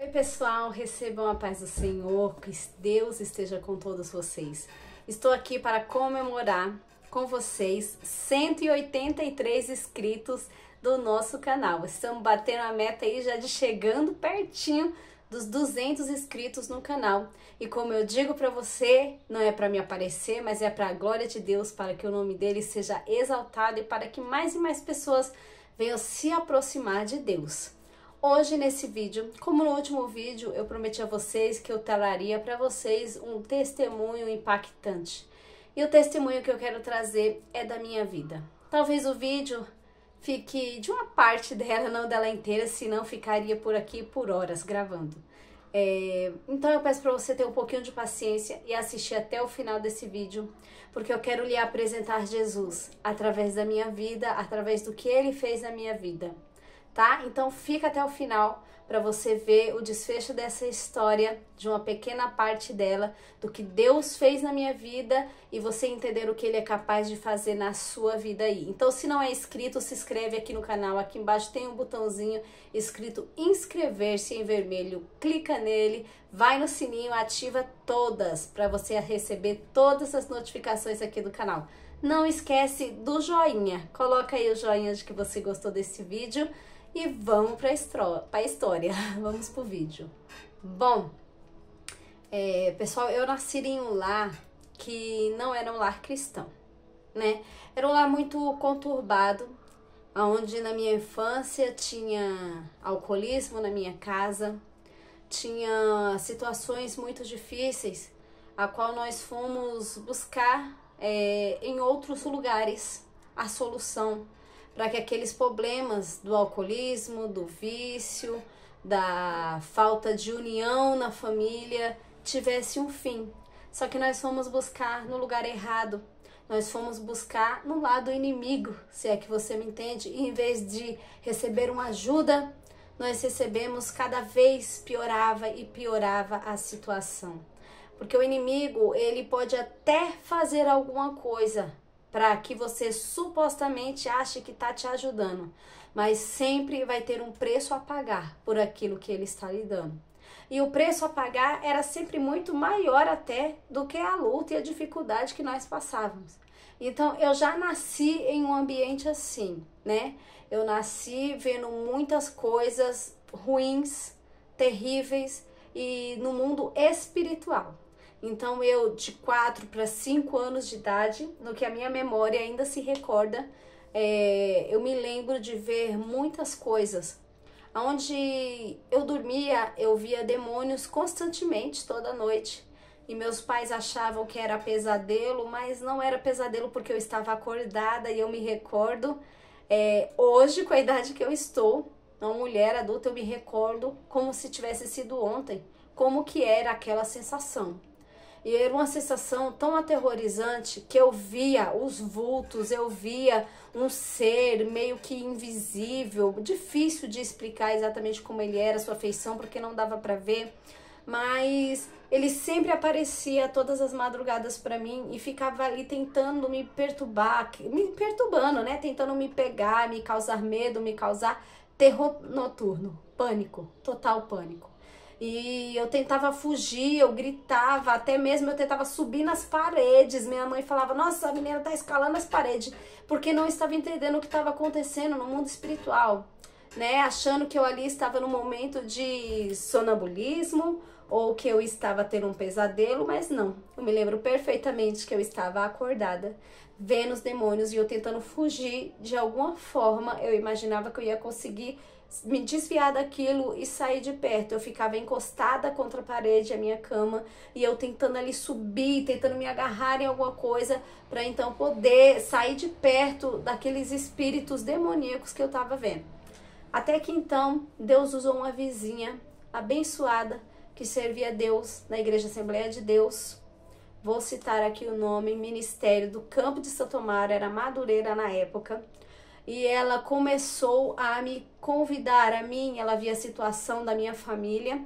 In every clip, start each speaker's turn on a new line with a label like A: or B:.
A: Oi pessoal, recebam a paz do Senhor, que Deus esteja com todos vocês. Estou aqui para comemorar com vocês 183 inscritos do nosso canal. Estamos batendo a meta aí já de chegando pertinho dos 200 inscritos no canal. E como eu digo para você, não é para me aparecer, mas é para a glória de Deus, para que o nome dele seja exaltado e para que mais e mais pessoas venham se aproximar de Deus. Hoje nesse vídeo, como no último vídeo, eu prometi a vocês que eu traria para vocês um testemunho impactante. E o testemunho que eu quero trazer é da minha vida. Talvez o vídeo fique de uma parte dela, não dela inteira, senão ficaria por aqui por horas gravando. Então eu peço para você ter um pouquinho de paciência e assistir até o final desse vídeo, porque eu quero lhe apresentar Jesus através da minha vida, através do que ele fez na minha vida. Tá? Então fica até o final para você ver o desfecho dessa história, de uma pequena parte dela, do que Deus fez na minha vida e você entender o que ele é capaz de fazer na sua vida aí. Então se não é inscrito, se inscreve aqui no canal, aqui embaixo tem um botãozinho escrito inscrever-se em vermelho, clica nele, vai no sininho, ativa todas para você receber todas as notificações aqui do canal. Não esquece do joinha, coloca aí o joinha de que você gostou desse vídeo. E vamos para a história, vamos pro vídeo. Bom, pessoal, eu nasci em um lar que não era um lar cristão, né? Era um lar muito conturbado, onde na minha infância tinha alcoolismo na minha casa, tinha situações muito difíceis, a qual nós fomos buscar em outros lugares a solução, para que aqueles problemas do alcoolismo, do vício, da falta de união na família tivesse um fim. Só que nós fomos buscar no lugar errado, nós fomos buscar no lado inimigo, se é que você me entende, e em vez de receber uma ajuda, nós recebemos cada vez piorava e piorava a situação. Porque o inimigo, ele pode até fazer alguma coisa para que você supostamente ache que está te ajudando, mas sempre vai ter um preço a pagar por aquilo que ele está lhe dando. E o preço a pagar era sempre muito maior até do que a luta e a dificuldade que nós passávamos. Então eu já nasci em um ambiente assim, né? Eu nasci vendo muitas coisas ruins, terríveis e no mundo espiritual. Então eu, de 4 para 5 anos de idade, no que a minha memória ainda se recorda, eu me lembro de ver muitas coisas. Onde eu dormia, eu via demônios constantemente, toda noite. E meus pais achavam que era pesadelo, mas não era pesadelo porque eu estava acordada e eu me recordo. Hoje, com a idade que eu estou, uma mulher adulta, eu me recordo como se tivesse sido ontem, como que era aquela sensação. E era uma sensação tão aterrorizante que eu via os vultos, eu via um ser meio que invisível, difícil de explicar exatamente como ele era, sua feição, porque não dava para ver, mas ele sempre aparecia todas as madrugadas para mim e ficava ali tentando me perturbar, me perturbando, né? Tentando me pegar, me causar medo, me causar terror noturno, pânico, total pânico. E eu tentava fugir, eu gritava, até mesmo eu tentava subir nas paredes. Minha mãe falava, nossa, a menina tá escalando as paredes, porque não estava entendendo o que estava acontecendo no mundo espiritual, né? Achando que eu ali estava num momento de sonambulismo ou que eu estava tendo um pesadelo, mas não. Eu me lembro perfeitamente que eu estava acordada, vendo os demônios e eu tentando fugir de alguma forma. Eu imaginava que eu ia conseguir me desviar daquilo e sair de perto. Eu ficava encostada contra a parede, a minha cama, e eu tentando ali subir, tentando me agarrar em alguma coisa para então poder sair de perto daqueles espíritos demoníacos que eu estava vendo. Até que então Deus usou uma vizinha abençoada que servia a Deus na Igreja Assembleia de Deus. Vou citar aqui o nome, Ministério do Campo de Santo Amaro, era Madureira na época. E ela começou a me convidar a mim, ela via a situação da minha família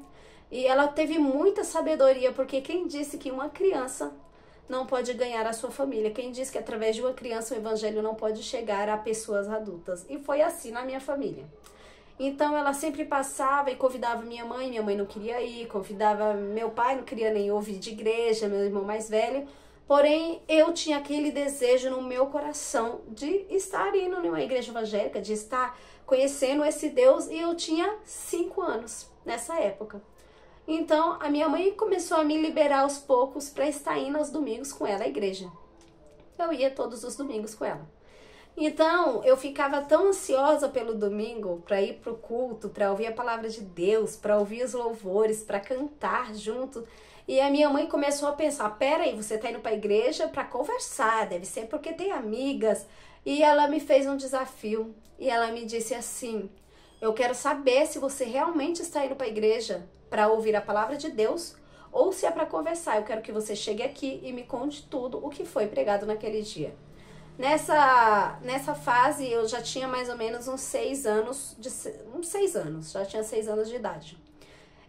A: e ela teve muita sabedoria, porque quem disse que uma criança não pode ganhar a sua família? Quem disse que através de uma criança o evangelho não pode chegar a pessoas adultas? E foi assim na minha família. Então ela sempre passava e convidava minha mãe não queria ir, convidava meu pai, não queria nem ouvir de igreja, meu irmão mais velho. Porém, eu tinha aquele desejo no meu coração de estar indo numa igreja evangélica, de estar conhecendo esse Deus, e eu tinha 5 anos nessa época. Então, a minha mãe começou a me liberar aos poucos para estar indo aos domingos com ela à igreja. Eu ia todos os domingos com ela. Então, eu ficava tão ansiosa pelo domingo para ir para o culto, para ouvir a palavra de Deus, para ouvir os louvores, para cantar junto. E a minha mãe começou a pensar, peraí, você está indo para a igreja para conversar, deve ser porque tem amigas. E ela me fez um desafio e ela me disse assim, eu quero saber se você realmente está indo para a igreja para ouvir a palavra de Deus ou se é para conversar. Eu quero que você chegue aqui e me conte tudo o que foi pregado naquele dia. Nessa fase eu já tinha mais ou menos uns 6 anos, já tinha 6 anos de idade.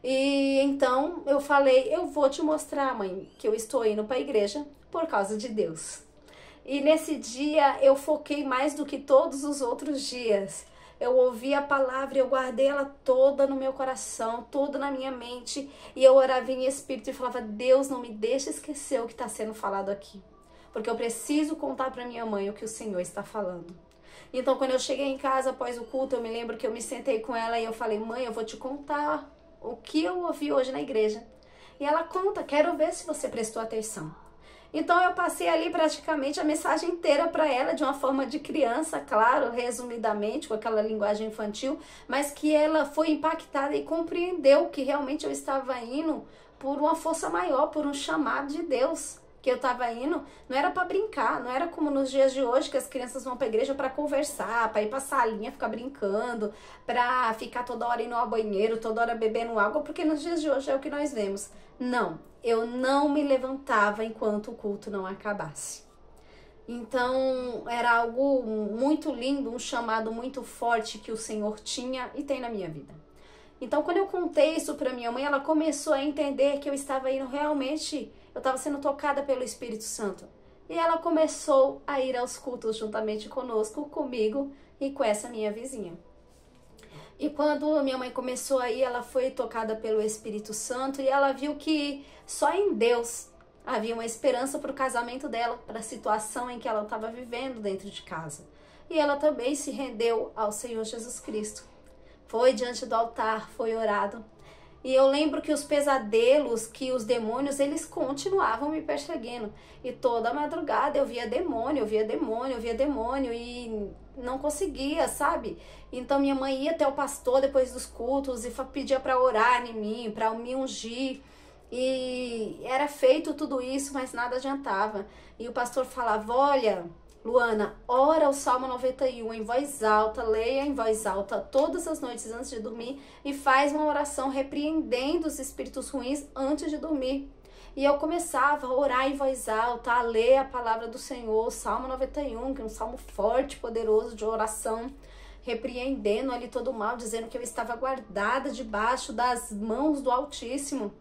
A: E então eu falei, eu vou te mostrar, mãe, que eu estou indo para a igreja por causa de Deus. E nesse dia eu foquei mais do que todos os outros dias. Eu ouvi a palavra, eu guardei ela toda no meu coração, toda na minha mente. E eu orava em espírito e falava, Deus, não me deixa esquecer o que está sendo falado aqui. Porque eu preciso contar para minha mãe o que o Senhor está falando. Então, quando eu cheguei em casa após o culto, eu me lembro que eu me sentei com ela e eu falei, mãe, eu vou te contar o que eu ouvi hoje na igreja. E ela conta, quero ver se você prestou atenção. Então, eu passei ali praticamente a mensagem inteira para ela, de uma forma de criança, claro, resumidamente, com aquela linguagem infantil, mas que ela foi impactada e compreendeu que realmente eu estava indo por uma força maior, por um chamado de Deus. Que eu estava indo, não era para brincar, não era como nos dias de hoje que as crianças vão para a igreja para conversar, para ir para salinha, ficar brincando, para ficar toda hora indo ao banheiro, toda hora bebendo água, porque nos dias de hoje é o que nós vemos. Não, eu não me levantava enquanto o culto não acabasse. Então, era algo muito lindo, um chamado muito forte que o Senhor tinha e tem na minha vida. Então, quando eu contei isso para minha mãe, ela começou a entender que eu estava indo realmente, eu estava sendo tocada pelo Espírito Santo. E ela começou a ir aos cultos juntamente conosco, comigo e com essa minha vizinha. E quando minha mãe começou a ir, ela foi tocada pelo Espírito Santo e ela viu que só em Deus havia uma esperança para o casamento dela, para a situação em que ela estava vivendo dentro de casa. E ela também se rendeu ao Senhor Jesus Cristo. Foi diante do altar, foi orado. E eu lembro que os pesadelos, que os demônios, eles continuavam me perseguindo. E toda madrugada eu via demônio, e não conseguia, sabe? Então minha mãe ia até o pastor depois dos cultos e pedia para orar em mim, para me ungir. E era feito tudo isso, mas nada adiantava. E o pastor falava, olha, Luana, ora o Salmo 91 em voz alta, leia em voz alta todas as noites antes de dormir e faz uma oração repreendendo os espíritos ruins antes de dormir. E eu começava a orar em voz alta, a ler a palavra do Senhor, o Salmo 91, que é um salmo forte, poderoso de oração, repreendendo ali todo o mal, dizendo que eu estava guardada debaixo das mãos do Altíssimo.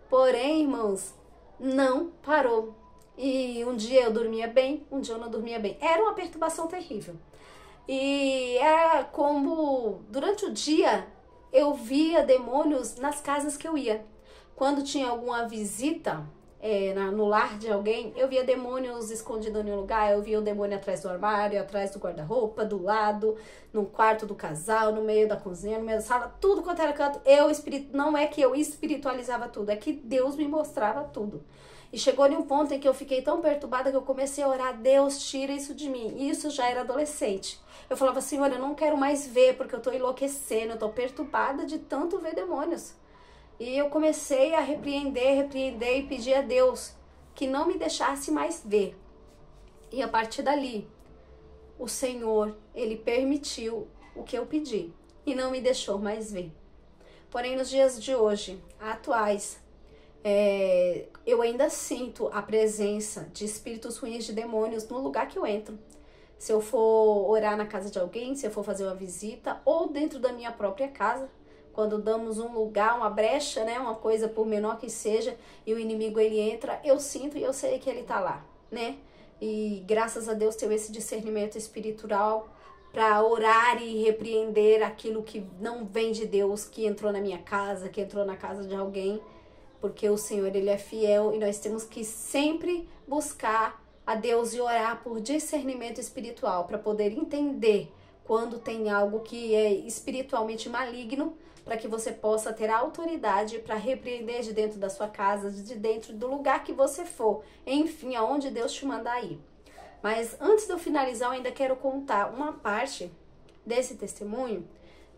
A: Porém, irmãos, não parou. E um dia eu dormia bem, um dia eu não dormia bem. Era uma perturbação terrível. E era como, durante o dia, eu via demônios nas casas que eu ia. Quando tinha alguma visita no lar de alguém, eu via demônios escondidos em um lugar, eu via o demônio atrás do armário, atrás do guarda-roupa, do lado, no quarto do casal, no meio da cozinha, no meio da sala, tudo quanto era canto. Não é que eu espiritualizava tudo, é que Deus me mostrava tudo. E chegou em um ponto em que eu fiquei tão perturbada que eu comecei a orar, Deus, tira isso de mim. E isso já era adolescente. Eu falava, Senhor, eu não quero mais ver, porque eu tô enlouquecendo, eu tô perturbada de tanto ver demônios. E eu comecei a repreender e pedir a Deus que não me deixasse mais ver. E a partir dali, o Senhor, Ele permitiu o que eu pedi e não me deixou mais ver. Porém, nos dias de hoje, atuais, eu ainda sinto a presença de espíritos ruins, de demônios no lugar que eu entro. Se eu for orar na casa de alguém, se eu for fazer uma visita ou dentro da minha própria casa, quando damos um lugar, uma brecha, né, uma coisa por menor que seja, e o inimigo ele entra, eu sinto e eu sei que ele tá lá, né? E graças a Deus tenho esse discernimento espiritual para orar e repreender aquilo que não vem de Deus, que entrou na minha casa, que entrou na casa de alguém, porque o Senhor, Ele é fiel e nós temos que sempre buscar a Deus e orar por discernimento espiritual, para poder entender quando tem algo que é espiritualmente maligno, para que você possa ter autoridade para repreender de dentro da sua casa, de dentro do lugar que você for, enfim, aonde Deus te mandar ir. Mas antes de eu finalizar, eu ainda quero contar uma parte desse testemunho,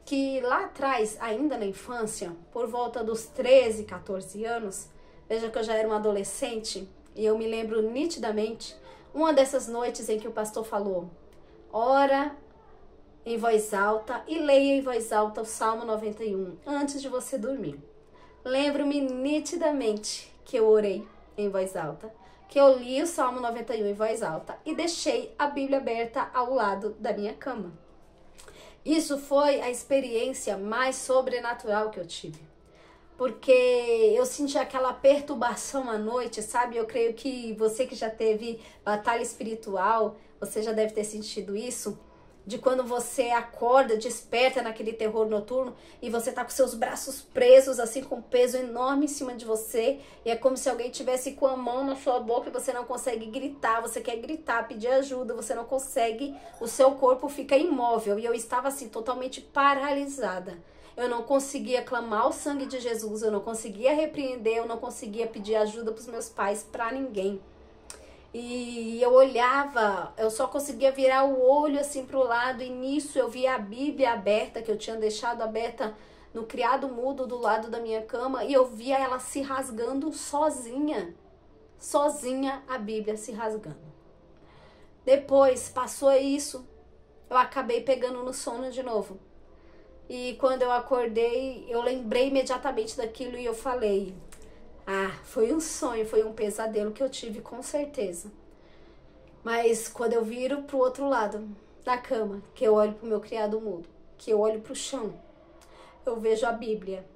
A: que lá atrás, ainda na infância, por volta dos 13, 14 anos, veja que eu já era uma adolescente, e eu me lembro nitidamente, uma dessas noites em que o pastor falou, ora em voz alta e leia em voz alta o Salmo 91, antes de você dormir. Lembro-me nitidamente que eu orei em voz alta, que eu li o Salmo 91 em voz alta e deixei a Bíblia aberta ao lado da minha cama. Isso foi a experiência mais sobrenatural que eu tive. Porque eu senti aquela perturbação à noite, sabe? Eu creio que você que já teve batalha espiritual, você já deve ter sentido isso. De quando você acorda, desperta naquele terror noturno e você tá com seus braços presos, assim, com um peso enorme em cima de você. E é como se alguém tivesse com a mão na sua boca e você não consegue gritar. Você quer gritar, pedir ajuda, você não consegue. O seu corpo fica imóvel. E eu estava, assim, totalmente paralisada. Eu não conseguia clamar o sangue de Jesus, eu não conseguia repreender, eu não conseguia pedir ajuda para os meus pais, para ninguém. E eu olhava, eu só conseguia virar o olho assim pro lado e nisso eu via a Bíblia aberta, que eu tinha deixado aberta no criado mudo do lado da minha cama, e eu via ela se rasgando sozinha a Bíblia se rasgando. Depois passou isso, eu acabei pegando no sono de novo. E quando eu acordei, eu lembrei imediatamente daquilo e eu falei... foi um sonho, foi um pesadelo que eu tive com certeza. Mas quando eu viro pro outro lado da cama, que eu olho pro meu criado mudo, que eu olho pro chão, eu vejo a Bíblia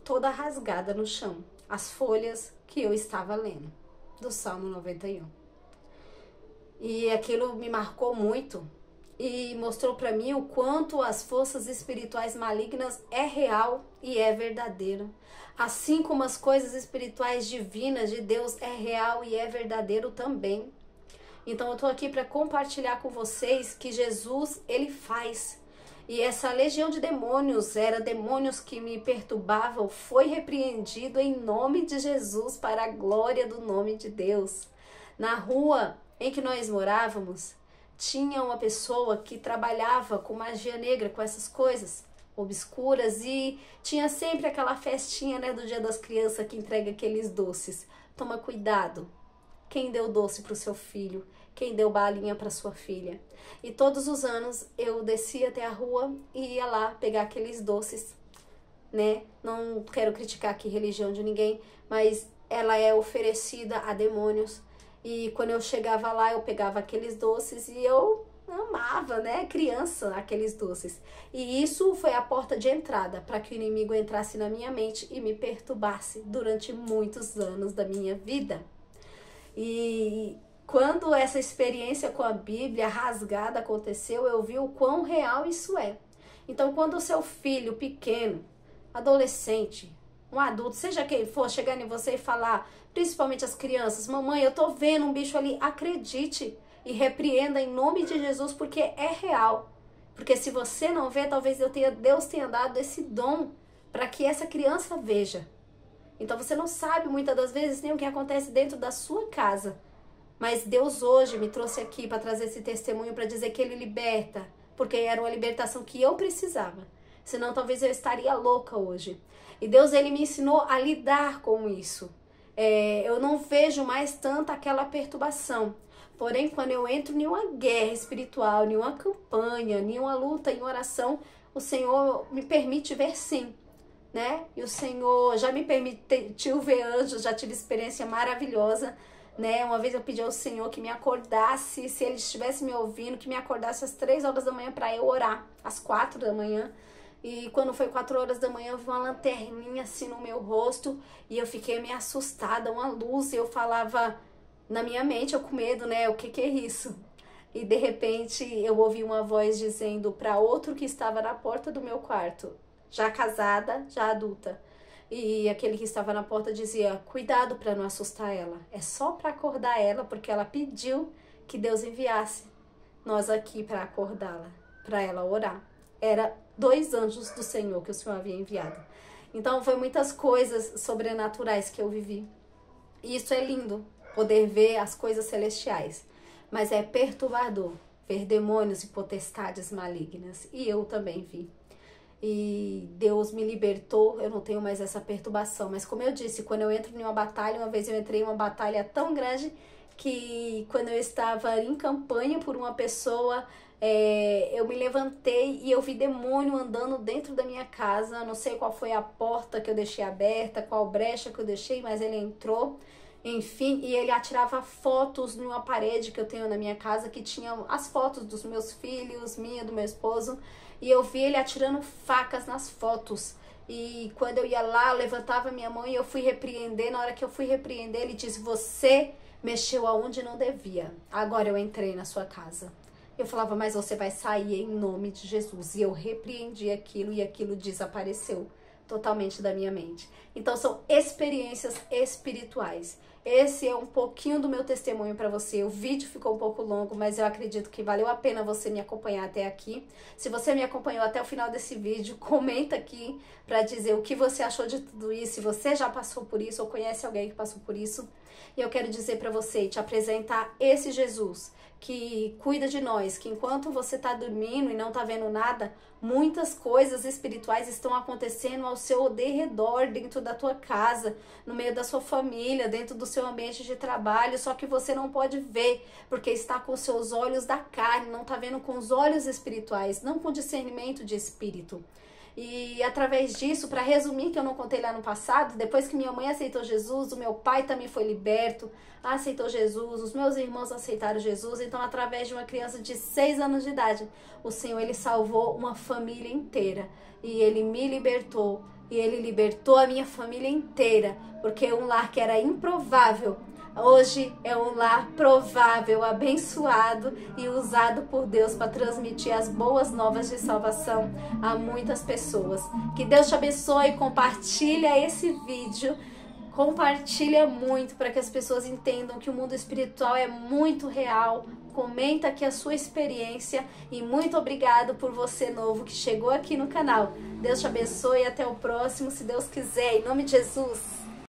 A: toda rasgada no chão, as folhas que eu estava lendo, do Salmo 91. E aquilo me marcou muito e mostrou para mim o quanto as forças espirituais malignas é real e é verdadeiro. Assim como as coisas espirituais divinas de Deus é real e é verdadeiro também. Então eu tô aqui para compartilhar com vocês que Jesus, ele faz. E essa legião de demônios, era demônios que me perturbavam, foi repreendido em nome de Jesus, para a glória do nome de Deus. Na rua em que nós morávamos, tinha uma pessoa que trabalhava com magia negra, com essas coisas obscuras, e tinha sempre aquela festinha, né, do Dia das Crianças que entrega aqueles doces. Toma cuidado. Quem deu doce para o seu filho? Quem deu balinha para sua filha? E todos os anos eu descia até a rua e ia lá pegar aqueles doces, né? Não quero criticar aqui religião de ninguém, mas ela é oferecida a demônios. E quando eu chegava lá, eu pegava aqueles doces e eu amava, né, criança, aqueles doces. E isso foi a porta de entrada para que o inimigo entrasse na minha mente e me perturbasse durante muitos anos da minha vida. E quando essa experiência com a Bíblia rasgada aconteceu, eu vi o quão real isso é. Então, quando o seu filho pequeno, adolescente, um adulto, seja quem for, chegar em você e falar, principalmente as crianças, mamãe, eu tô vendo um bicho ali, acredite e repreenda em nome de Jesus, porque é real. Porque se você não vê, talvez Deus tenha dado esse dom para que essa criança veja. Então você não sabe muitas das vezes nem o que acontece dentro da sua casa. Mas Deus hoje me trouxe aqui para trazer esse testemunho, para dizer que Ele liberta, porque era uma libertação que eu precisava. Senão talvez eu estaria louca hoje. E Deus, Ele me ensinou a lidar com isso. Eu não vejo mais tanta aquela perturbação. Porém, quando eu entro em uma guerra espiritual, em uma campanha, em uma luta, em oração, o Senhor me permite ver sim, né? E o Senhor já me permitiu ver anjos, já tive experiência maravilhosa, né? Uma vez eu pedi ao Senhor que me acordasse, se Ele estivesse me ouvindo, que me acordasse às 3 horas da manhã para eu orar, às 4 da manhã. E quando foi 4 horas da manhã, eu vi uma lanterninha assim no meu rosto e eu fiquei meio assustada, uma luz, e eu falava na minha mente, eu com medo, né? O que é isso? e de repente eu ouvi uma voz dizendo para outro que estava na porta do meu quarto, já casada, já adulta. E aquele que estava na porta dizia: cuidado para não assustar ela. É só para acordar ela, porque ela pediu que Deus enviasse nós aqui para acordá-la, para ela orar. Era 2 anjos do Senhor que o Senhor havia enviado. Então foi muitas coisas sobrenaturais que eu vivi. E isso é lindo, poder ver as coisas celestiais. Mas é perturbador ver demônios e potestades malignas. E eu também vi. E Deus me libertou, eu não tenho mais essa perturbação. Mas como eu disse, quando eu entro em uma batalha, uma vez eu entrei em uma batalha tão grande que quando eu estava em campanha por uma pessoa, eu me levantei e eu vi demônio andando dentro da minha casa. Não sei qual foi a porta que eu deixei aberta, qual brecha que eu deixei, mas ele entrou. Enfim, e ele atirava fotos numa parede que eu tenho na minha casa, que tinha as fotos dos meus filhos, minha, do meu esposo. E eu vi ele atirando facas nas fotos. E quando eu ia lá, eu levantava minha mão e eu fui repreender. Na hora que eu fui repreender, ele disse: você mexeu aonde não devia. Agora eu entrei na sua casa. Eu falava: mas você vai sair em nome de Jesus. E eu repreendi aquilo e aquilo desapareceu totalmente da minha mente. Então são experiências espirituais. Esse é um pouquinho do meu testemunho para você. O vídeo ficou um pouco longo, mas eu acredito que valeu a pena você me acompanhar até aqui. Se você me acompanhou até o final desse vídeo, comenta aqui para dizer o que você achou de tudo isso, se você já passou por isso ou conhece alguém que passou por isso. E eu quero dizer para você e te apresentar esse Jesus que cuida de nós, que enquanto você está dormindo e não está vendo nada, muitas coisas espirituais estão acontecendo ao seu derredor, dentro da tua casa, no meio da sua família, dentro do seu ambiente de trabalho, só que você não pode ver, porque está com seus olhos da carne, não está vendo com os olhos espirituais, não com discernimento de espírito. E através disso, para resumir, que eu não contei lá no passado, depois que minha mãe aceitou Jesus, o meu pai também foi liberto, aceitou Jesus, os meus irmãos aceitaram Jesus. Então, através de uma criança de 6 anos de idade, o Senhor, ele salvou uma família inteira. E ele me libertou, e ele libertou a minha família inteira, porque um lar que era improvável, hoje é um lar provável, abençoado e usado por Deus para transmitir as boas novas de salvação a muitas pessoas. Que Deus te abençoe, compartilha esse vídeo, compartilha muito para que as pessoas entendam que o mundo espiritual é muito real. Comenta aqui a sua experiência e muito obrigado por você novo que chegou aqui no canal. Deus te abençoe e até o próximo, se Deus quiser, em nome de Jesus.